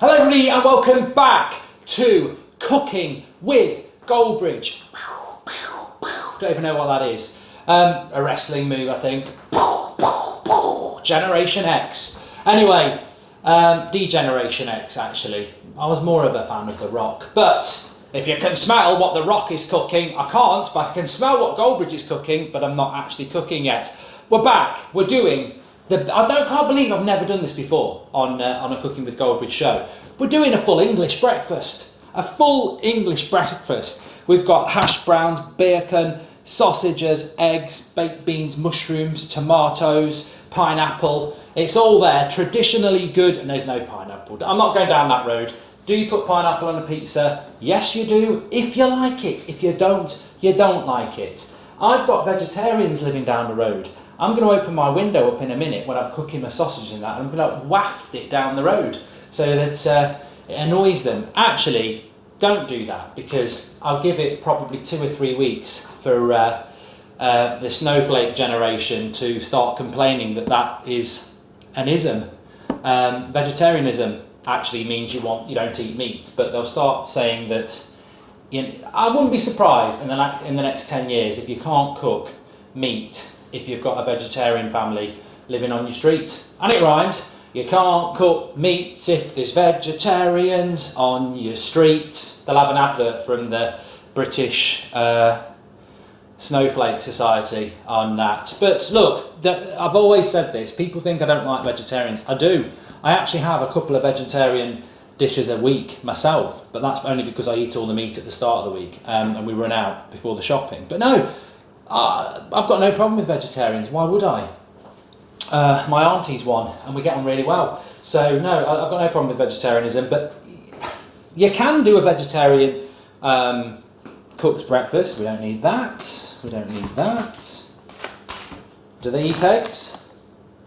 Hello everybody and welcome back to Cooking with Goldbridge. Don't even know what that is. A wrestling move, I think. Generation X. Anyway, D-Generation X actually. I was more of a fan of The Rock. But if you can smell what The Rock is cooking, I can't, but I can smell what Goldbridge is cooking, but I'm not actually cooking yet. We're back. We're doing I can't believe I've never done this before on a Cooking with Goldbridge show. We're doing a full English breakfast. A full English breakfast. We've got hash browns, bacon, sausages, eggs, baked beans, mushrooms, tomatoes, pineapple. It's all there, traditionally good, and there's no pineapple. I'm not going down that road. Do you put pineapple on a pizza? Yes, you do, if you like it. If you don't, you don't like it. I've got vegetarians living down the road. I'm going to open my window up in a minute when I'm cooking my sausage and that, and I'm going to waft it down the road so that it annoys them. Actually, don't do that, because I'll give it probably 2 or 3 weeks for the snowflake generation to start complaining that that is an ism. Vegetarianism actually means you don't eat meat, but they'll start saying that. I wouldn't be surprised in the next 10 years if you can't cook meat if you've got a vegetarian family living on your street. And it rhymes. You can't cook meat if there's vegetarians on your street. They'll have an advert from the British Snowflake Society on that. But look, I've always said this. People think I don't like vegetarians. I do. I actually have a couple of vegetarian dishes a week myself, but that's only because I eat all the meat at the start of the week and we run out before the shopping. But no, I've got no problem with vegetarians. Why would I? My auntie's one, and we get on really well. So no, I've got no problem with vegetarianism. But you can do a vegetarian cooked breakfast. We don't need that. We don't need that. Do they eat eggs?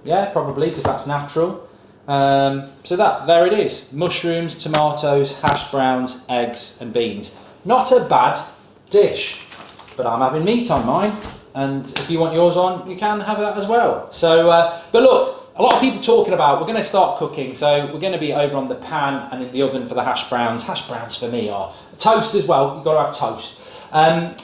Yeah, probably, because that's natural. So there it is. Mushrooms, tomatoes, hash browns, eggs and beans. Not a bad dish. But I'm having meat on mine, and if you want yours on, you can have that as well. So, but look, a lot of people talking about, we're going to start cooking, so we're going to be over on the pan and in the oven for the hash browns. Hash browns for me are toast as well. You've got to have toast. A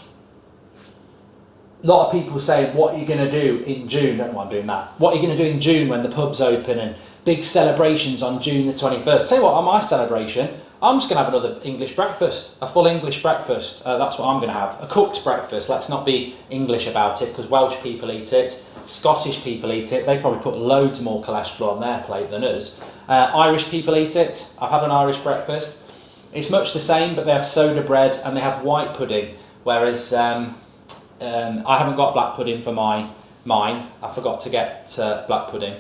lot of people saying, what are you going to do in June? I don't know why I'm doing that. What are you going to do in June when the pub's open and big celebrations on June the 21st? Tell you what, on my celebration, I'm just going to have another English breakfast, a full English breakfast. That's what I'm going to have, a cooked breakfast. Let's not be English about it, because Welsh people eat it, Scottish people eat it. They probably put loads more cholesterol on their plate than us. Irish people eat it. I've had an Irish breakfast. It's much the same, but they have soda bread and they have white pudding, whereas I haven't got black pudding for mine. I forgot to get black pudding.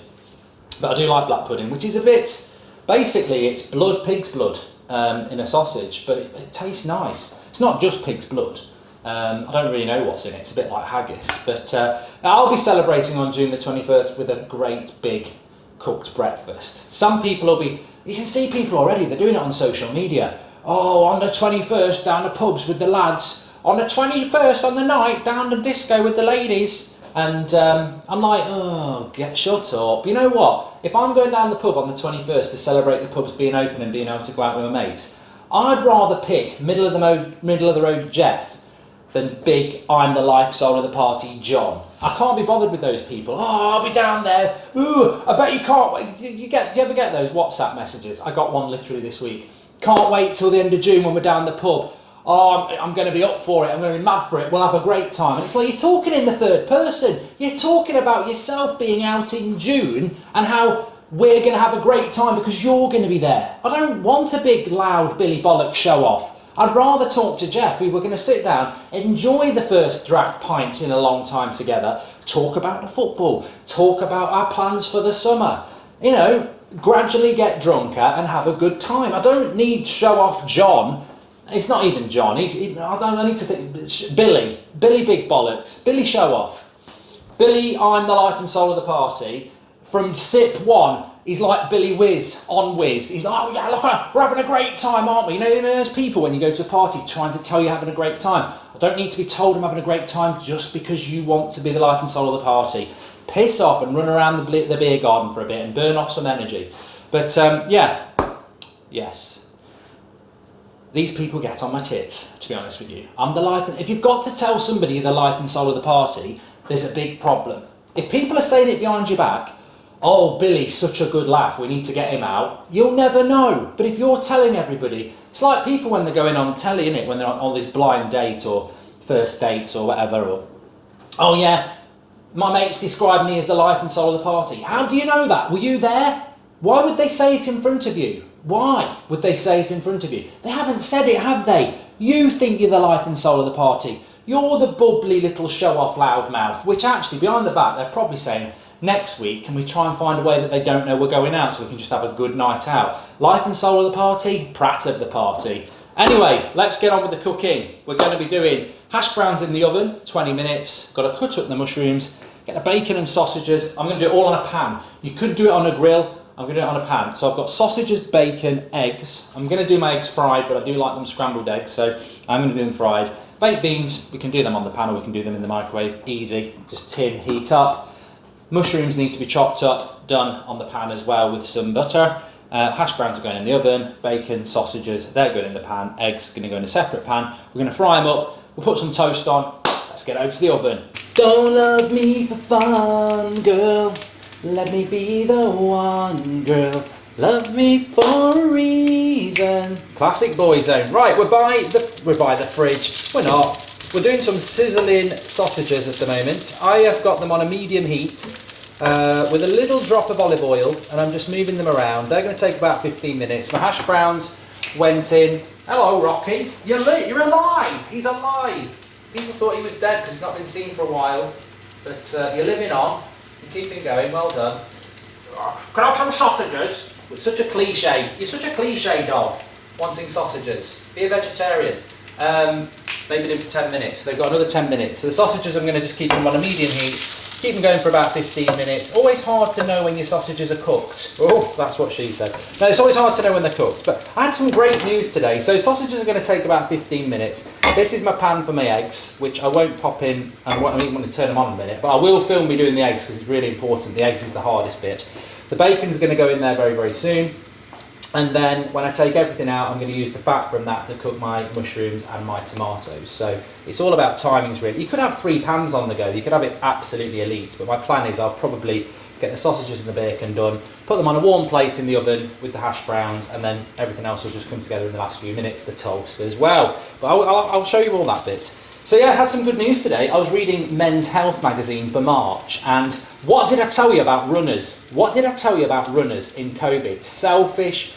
But I do like black pudding, which is a bit, basically it's blood, pig's blood. In a sausage, but it tastes nice. It's not just pig's blood. I don't really know what's in it. It's a bit like haggis. But I'll be celebrating on June the 21st with a great big cooked breakfast. Some people will be, you can see people already, they're doing it on social media. Oh, on the 21st down the pubs with the lads. On the 21st on the night down the disco with the ladies. And I'm like, oh, shut up. You know what? If I'm going down the pub on the 21st to celebrate the pubs being open and being able to go out with my mates, I'd rather pick middle of the road Jeff than big I'm the life soul of the party John. I can't be bothered with those people. Oh, I'll be down there. Ooh, I bet you can't wait. Do you ever get those WhatsApp messages? I got one literally this week. Can't wait till the end of June when we're down the pub. Oh, I'm going to be up for it, I'm going to be mad for it, we'll have a great time. And it's like, you're talking in the third person. You're talking about yourself being out in June and how we're going to have a great time because you're going to be there. I don't want a big, loud Billy Bollocks show off. I'd rather talk to Jeff. We were going to sit down, enjoy the first draft pint in a long time together, talk about the football, talk about our plans for the summer. You know, gradually get drunker and have a good time. I don't need show off John. It's not even John. I need to think. Billy Big Bollocks. Billy Show Off. Billy, I'm the life and soul of the party. From sip one, he's like Billy Whiz on Whiz. He's like, oh yeah, look, we're having a great time, aren't we? You know those people when you go to a party trying to tell you having a great time. I don't need to be told I'm having a great time just because you want to be the life and soul of the party. Piss off and run around the beer garden for a bit and burn off some energy. But yeah. Yes. These people get on my tits, to be honest with you. I'm the life... If you've got to tell somebody you're the life and soul of the party, there's a big problem. If people are saying it behind your back, oh, Billy's such a good laugh, we need to get him out, you'll never know. But if you're telling everybody, it's like people when they're going on telly, innit, when they're on this blind date or first dates or whatever, or, oh yeah, my mates described me as the life and soul of the party. How do you know that? Were you there? Why would they say it in front of you? Why would they say it in front of you? They haven't said it, have they? You think you're the life and soul of the party. You're the bubbly little show-off loudmouth, which actually, behind the back, they're probably saying, next week, can we try and find a way that they don't know we're going out so we can just have a good night out? Life and soul of the party, prat of the party. Anyway, let's get on with the cooking. We're going to be doing hash browns in the oven, 20 minutes. Got to cut up the mushrooms, get the bacon and sausages. I'm going to do it all on a pan. You could do it on a grill. I'm going to do it on a pan. So I've got sausages, bacon, eggs. I'm going to do my eggs fried, but I do like them scrambled eggs, so I'm going to do them fried. Baked beans, we can do them on the pan or we can do them in the microwave. Easy, just tin, heat up. Mushrooms need to be chopped up, done on the pan as well with some butter. Hash browns are going in the oven. Bacon, sausages, they're going in the pan. Eggs going to go in a separate pan. We're going to fry them up. We'll put some toast on. Let's get over to the oven. Don't love me for fun, girl. Let me be the one, girl. Love me for a reason. Classic Boyzone. Right, we're by the fridge. We're not. We're doing some sizzling sausages at the moment. I have got them on a medium heat with a little drop of olive oil, and I'm just moving them around. They're going to take about 15 minutes. My hash browns went in. Hello, Rocky. You're alive. He's alive. People thought he was dead because he's not been seen for a while, but you're living on. You're keeping going. Well done. Can I have some sausages? It's such a cliche. You're such a cliche dog, wanting sausages. Be a vegetarian. Maybe do for 10 minutes. They've got another 10 minutes. So the sausages, I'm going to just keep them on a medium heat. Keep them going for about 15 minutes. Always hard to know when your sausages are cooked. Oh, that's what she said. No, it's always hard to know when they're cooked. But I had some great news today. So sausages are going to take about 15 minutes. This is my pan for my eggs, which I won't pop in. I won't even want to turn them on in a minute. But I will film me doing the eggs because it's really important. The eggs is the hardest bit. The bacon's going to go in there very, very soon. And then when I take everything out, I'm going to use the fat from that to cook my mushrooms and my tomatoes. So it's all about timings, really. You could have 3 pans on the go. You could have it absolutely elite. But my plan is I'll probably get the sausages and the bacon done, put them on a warm plate in the oven with the hash browns, and then everything else will just come together in the last few minutes, the toast as well. But I'll show you all that bit. So yeah, I had some good news today. I was reading Men's Health magazine for March, and what did I tell you about runners? What did I tell you about runners in COVID? Selfish,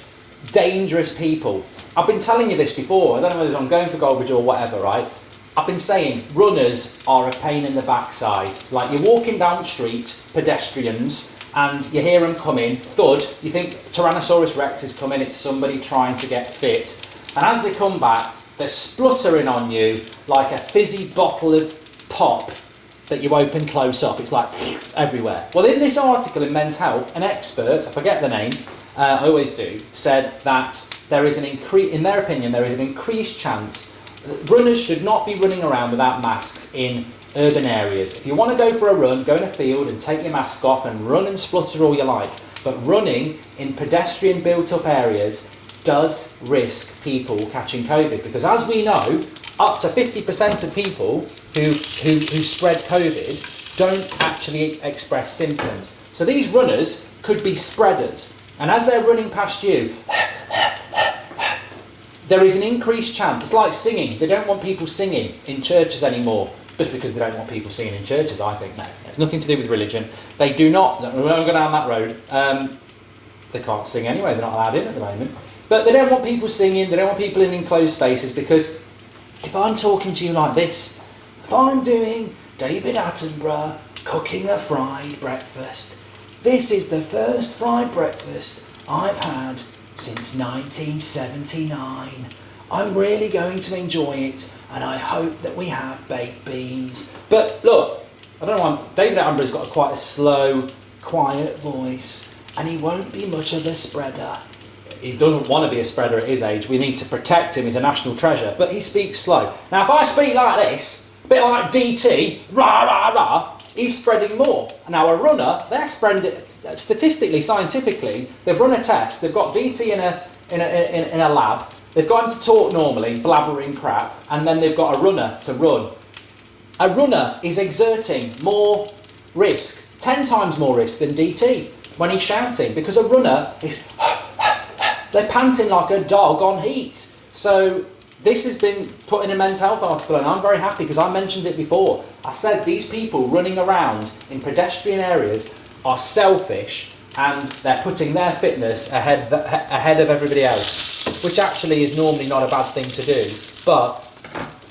dangerous people. I've been telling you this before. I don't know whether I'm going for Goldbridge or whatever, right? I've been saying runners are a pain in the backside. Like you're walking down the street, pedestrians, and you hear them coming, thud, you think Tyrannosaurus Rex is coming, it's somebody trying to get fit. And as they come back, they're spluttering on you like a fizzy bottle of pop that you open close up. It's like everywhere. Well, in this article in Men's Health, an expert, I forget the name, I always do, said that there is in their opinion, there is an increased chance that runners should not be running around without masks in urban areas. If you want to go for a run, go in a field and take your mask off and run and splutter all you like. But running in pedestrian built-up areas does risk people catching COVID, because as we know, up to 50% of people who spread COVID don't actually express symptoms. So these runners could be spreaders. And as they're running past you, there is an increased chance. It's like singing. They don't want people singing in churches anymore, just because they don't want people singing in churches, I think. No, it's nothing to do with religion. They do not, we won't go down that road. They can't sing anyway, they're not allowed in at the moment. But they don't want people singing, they don't want people in enclosed spaces, because if I'm talking to you like this, if I'm doing David Attenborough cooking a fried breakfast, this is the first fried breakfast I've had since 1979. I'm really going to enjoy it, and I hope that we have baked beans. But look, I don't know why David Attenborough's got quite a slow, quiet voice, and he won't be much of a spreader. He doesn't want to be a spreader at his age. We need to protect him. He's a national treasure. But he speaks slow. Now, if I speak like this, a bit like DT, rah, rah, rah, he's spreading more. Now, a runner, they're spreading, statistically, scientifically, they've run a test. They've got DT in a lab. They've got him to talk normally, blabbering crap, and then they've got a runner to run. A runner is exerting more risk, 10 times more risk than DT when he's shouting, because a runner is, they're panting like a dog on heat. So this has been put in a men's health article, and I'm very happy because I mentioned it before. I said these people running around in pedestrian areas are selfish, and they're putting their fitness ahead of everybody else, which actually is normally not a bad thing to do, but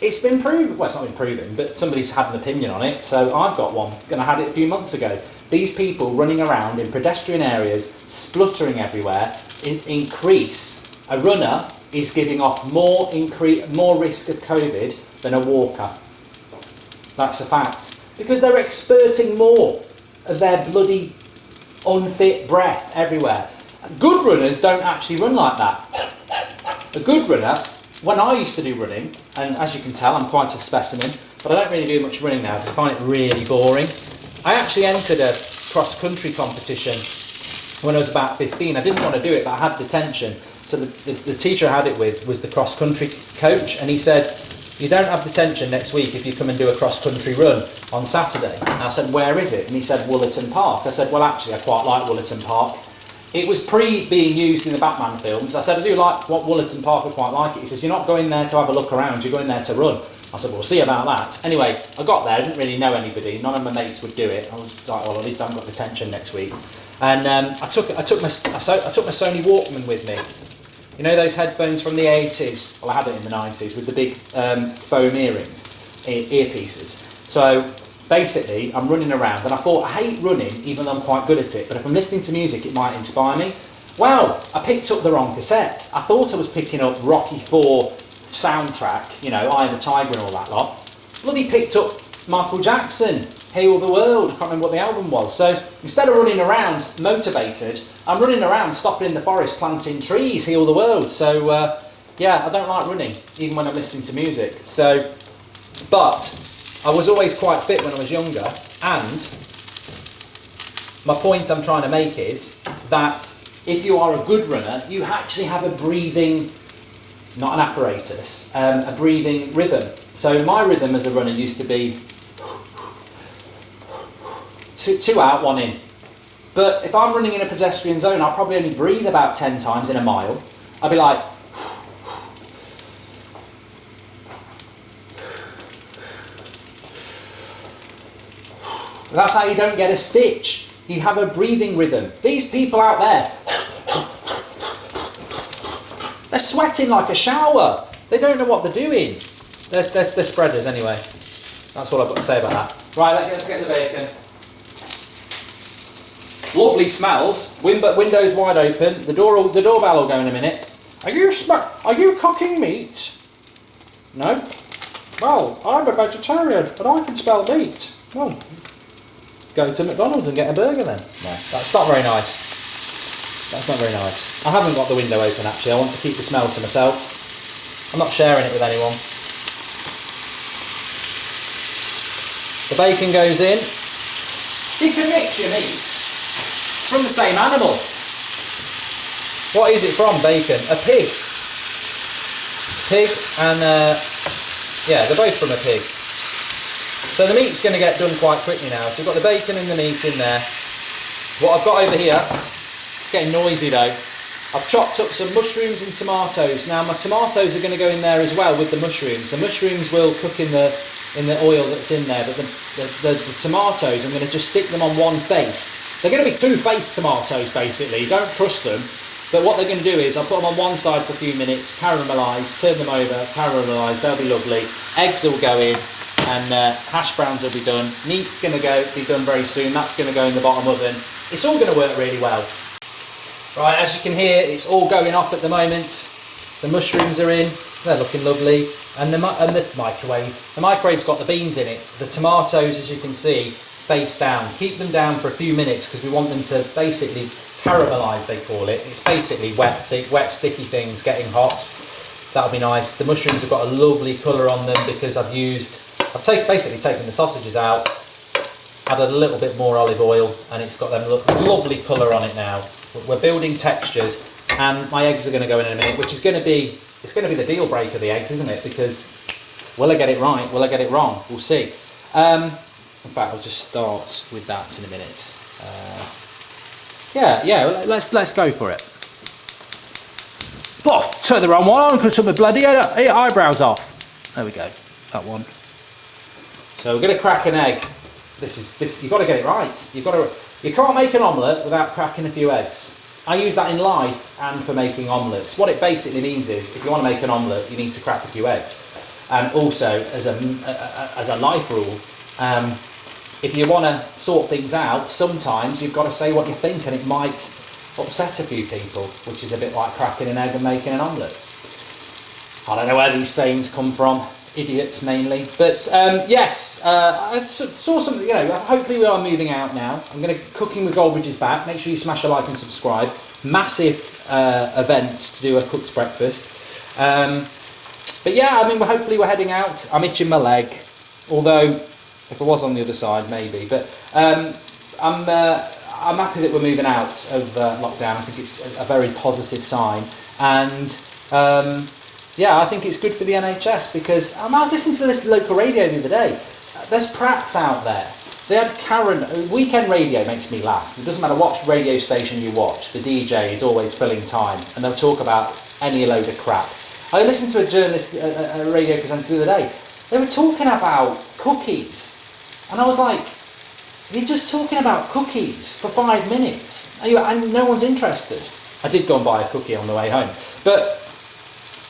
it's been proven. Well, it's not been proven, but somebody's had an opinion on it, so I've got one, and I had it a few months ago. These people running around in pedestrian areas, spluttering everywhere, increase. A runner is giving off more risk of COVID than a walker. That's a fact. Because they're experting more of their bloody unfit breath everywhere. Good runners don't actually run like that. A good runner, when I used to do running, and as you can tell I'm quite a specimen, but I don't really do much running now because I find it really boring. I actually entered a cross-country competition when I was about 15. I didn't want to do it, but I had detention. So the teacher I had it with was the cross-country coach, and he said, you don't have detention next week if you come and do a cross-country run on Saturday. And I said, where is it? And he said, Woolerton Park. I said, well, actually, I quite like Woolerton Park. It was being used in the Batman films. I said, I do like what Woolerton Park, I quite like it. He says, you're not going there to have a look around, you're going there to run. I said, well, we'll see about that. Anyway, I got there, I didn't really know anybody, none of my mates would do it. I was like, well, at least I haven't got detention next week. And I took my Sony Walkman with me. You know those headphones from the 80s? Well, I had it in the 90s with the big foam earpieces. So basically, I'm running around, and I thought, I hate running, even though I'm quite good at it, but if I'm listening to music, it might inspire me. Well, I picked up the wrong cassette. I thought I was picking up Rocky IV soundtrack, you know, Eye of the Tiger and all that lot. Bloody picked up Michael Jackson, Heal the World. I can't remember what the album was. So instead of running around motivated, I'm running around stopping in the forest, planting trees, Heal the World. So yeah, I don't like running, even when I'm listening to music. So, but I was always quite fit when I was younger, and my point I'm trying to make is that if you are a good runner, you actually have a breathing, not an apparatus, a breathing rhythm. So my rhythm as a runner used to be two out, one in. But if I'm running in a pedestrian zone, I'll probably only breathe about 10 times in a mile. I'll be like, that's how you don't get a stitch. You have a breathing rhythm. These people out there, they're sweating like a shower. They don't know what they're doing. They're spreaders anyway. That's what I've got to say about that. Right, let's get the bacon. Lovely smells. Windows wide open. The doorbell will go in a minute. Are you cooking meat? No. Well, I'm a vegetarian, but I can smell meat. Well, go to McDonald's and get a burger then. No, that's not very nice. That's not very nice. I haven't got the window open actually. I want to keep the smell to myself. I'm not sharing it with anyone. The bacon goes in. You can mix your meat. It's from the same animal. What is it from, bacon? A pig. Pig and, yeah, they're both from a pig. So the meat's going to get done quite quickly now. So we've got the bacon and the meat in there. What I've got over here, it's getting noisy though. I've chopped up some mushrooms and tomatoes. Now my tomatoes are going to go in there as well with the mushrooms. The mushrooms will cook in the oil that's in there, but the tomatoes, I'm going to just stick them on one face. They're going to be two-faced tomatoes basically. Don't trust them. But what they're going to do is I'll put them on one side for a few minutes, caramelise, turn them over, caramelise, they'll be lovely. Eggs will go in, and hash browns will be done. Meat's going to be done very soon. That's going to go in the bottom oven. It's all going to work really well. Right, as you can hear, it's all going off at the moment. The mushrooms are in. They're looking lovely. And the microwave. The microwave's got the beans in it. The tomatoes, as you can see, face down. Keep them down for a few minutes because we want them to basically caramelise, they call it. It's basically wet, sticky things getting hot. That'll be nice. The mushrooms have got a lovely colour on them because I've basically taken the sausages out, added a little bit more olive oil, and it's got them lovely colour on it now. We're building textures. and my eggs are going to go in a minute, which is going to be, it's going to be the deal breaker, the eggs, isn't it? Because will I get it right? Will I get it wrong? We'll see. In fact, I'll just start with that in a minute. Yeah, let's go for it. Oh, turn the wrong one on because took my bloody eyebrows off. There we go, that one. So we're going to crack an egg. This you've got to get it right. You can't make an omelette without cracking a few eggs. I use that in life and for making omelettes. What it basically means is, if you want to make an omelette, you need to crack a few eggs. And also, as a life rule, if you want to sort things out, sometimes you've got to say what you think, and it might upset a few people, which is a bit like cracking an egg and making an omelette. I don't know where these sayings come from. Idiots mainly, but yes, I saw something. You know, hopefully we are moving out now. I'm going to Cooking with Goldbridge is back. Make sure you smash a like and subscribe. Massive event to do a cooked breakfast. But yeah, I mean, hopefully we're heading out. I'm itching my leg, although if I was on the other side, maybe. But I'm happy that we're moving out of lockdown. I think it's a very positive sign, and. Yeah, I think it's good for the NHS because I was listening to this local radio the other day. There's Pratts out there. They had Karen. Weekend radio makes me laugh. It doesn't matter what radio station you watch. The DJ is always filling time, and they'll talk about any load of crap. I listened to a journalist, a radio presenter the other day. They were talking about cookies, and I was like, "You're just talking about cookies for 5 minutes, and no one's interested." I did go and buy a cookie on the way home, but.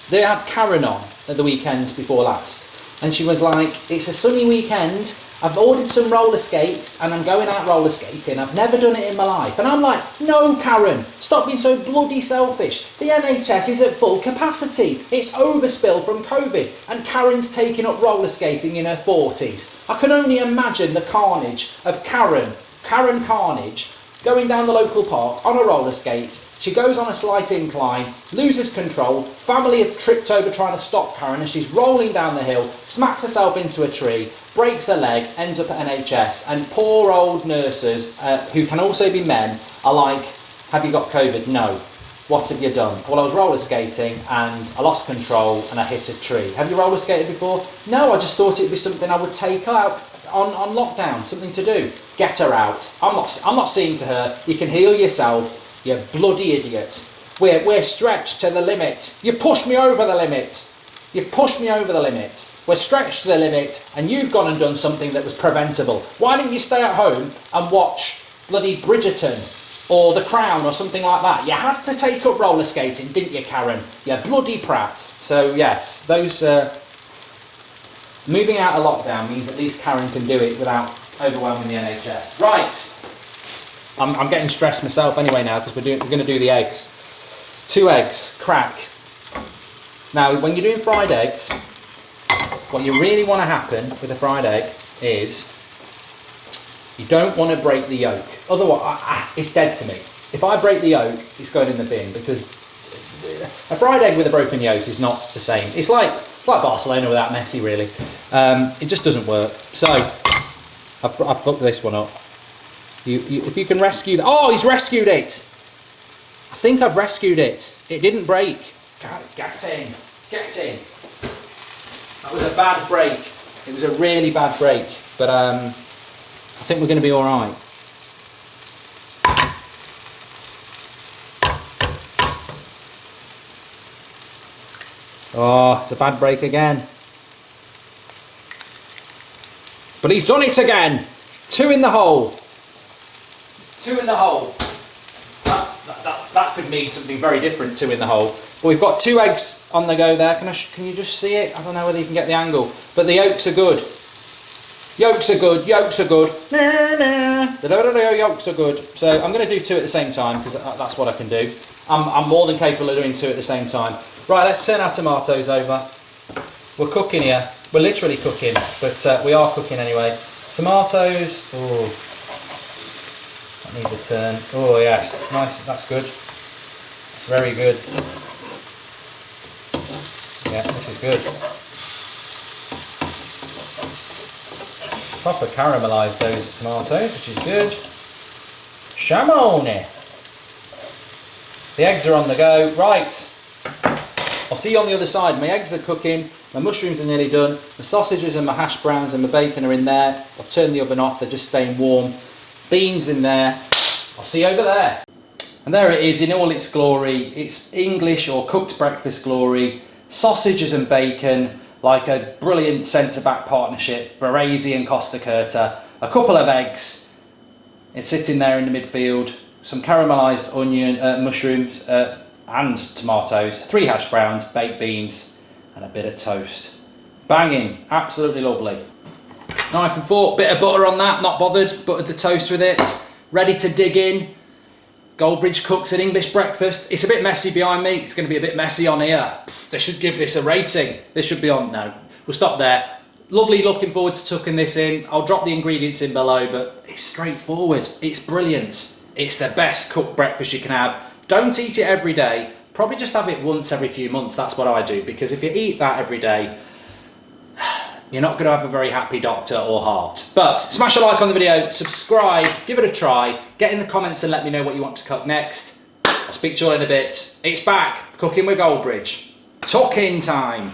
They had Karen on at the weekend before last, and she was like, "It's a sunny weekend, I've ordered some roller skates and I'm going out roller skating, I've never done it in my life." And I'm like, "No, Karen, stop being so bloody selfish. The NHS is at full capacity, it's overspill from COVID, and Karen's taking up roller skating in her 40s. I can only imagine the carnage of Karen Carnage, going down the local park on a roller skate. She goes on a slight incline, loses control, family have tripped over trying to stop Karen as she's rolling down the hill, smacks herself into a tree, breaks her leg, ends up at NHS, and poor old nurses, who can also be men, are like, "Have you got COVID? No. What have you done?" "Well, I was roller skating and I lost control and I hit a tree." "Have you roller skated before?" "No, I just thought it'd be something I would take out on lockdown, something to do." Get her out. I'm not seeing to her. You can heal yourself, you bloody idiot. We're stretched to the limit. You pushed me over the limit. You pushed me over the limit. We're stretched to the limit, and you've gone and done something that was preventable. Why didn't you stay at home and watch bloody Bridgerton or The Crown or something like that? You had to take up roller skating, didn't you, Karen? You bloody prat. So yes, those moving out of lockdown means at least Karen can do it without overwhelming the NHS. Right, I'm getting stressed myself anyway now because we're going to do the eggs. 2 eggs, crack. Now, when you're doing fried eggs, what you really want to happen with a fried egg is you don't want to break the yolk. Otherwise, it's dead to me. If I break the yolk, it's going in the bin because a fried egg with a broken yolk is not the same. It's like Barcelona without Messi, really. It just doesn't work. So I've fucked this one up. If you can rescue that. Oh, he's rescued it. I think I've rescued it. It didn't break. Get in. Get in. That was a bad break. It was a really bad break. But I think we're going to be all right. Oh, it's a bad break again. But he's done it again. 2 in the hole. 2 in the hole. That could mean something very different, 2 in the hole. But we've got 2 eggs on the go there. Can you just see it? I don't know whether you can get the angle. But the yolks are good. Yolks are good. Yolks are good. The yolks are good. So I'm going to do 2 at the same time because that's what I can do. I'm more than capable of doing 2 at the same time. Right, let's turn our tomatoes over. We're cooking here. We're literally cooking, but we are cooking anyway. Tomatoes. Oh, that needs a turn. Oh yes, nice. That's good. It's very good. Yeah, this is good. Proper caramelised those tomatoes, which is good. Shamone. The eggs are on the go. Right, I'll see you on the other side. My eggs are cooking, my mushrooms are nearly done, my sausages and my hash browns and my bacon are in there. I've turned the oven off, they're just staying warm. Beans in there. I'll see you over there. And there it is in all its glory. It's English or cooked breakfast glory. Sausages and bacon, like a brilliant centre-back partnership. Baresi and Costa Curta. A couple of eggs. It's sitting there in the midfield. Some caramelised onion, mushrooms and tomatoes. 3 hash browns, baked beans and a bit of toast. Banging. Absolutely lovely. Knife and fork, bit of butter on that. Not bothered. Buttered the toast with it. Ready to dig in. Goldbridge cooks an English breakfast. It's a bit messy behind me. It's going to be a bit messy on here. They should give this a rating. This should be on, no. We'll stop there. Lovely, looking forward to tucking this in. I'll drop the ingredients in below, but it's straightforward. It's brilliant. It's the best cooked breakfast you can have. Don't eat it every day. Probably just have it once every few months. That's what I do, because if you eat that every day, you're not going to have a very happy doctor or heart. But smash a like on the video, subscribe, give it a try, get in the comments and let me know what you want to cook next. I'll speak to you all in a bit. It's back, Cooking with Goldbridge. Talking time.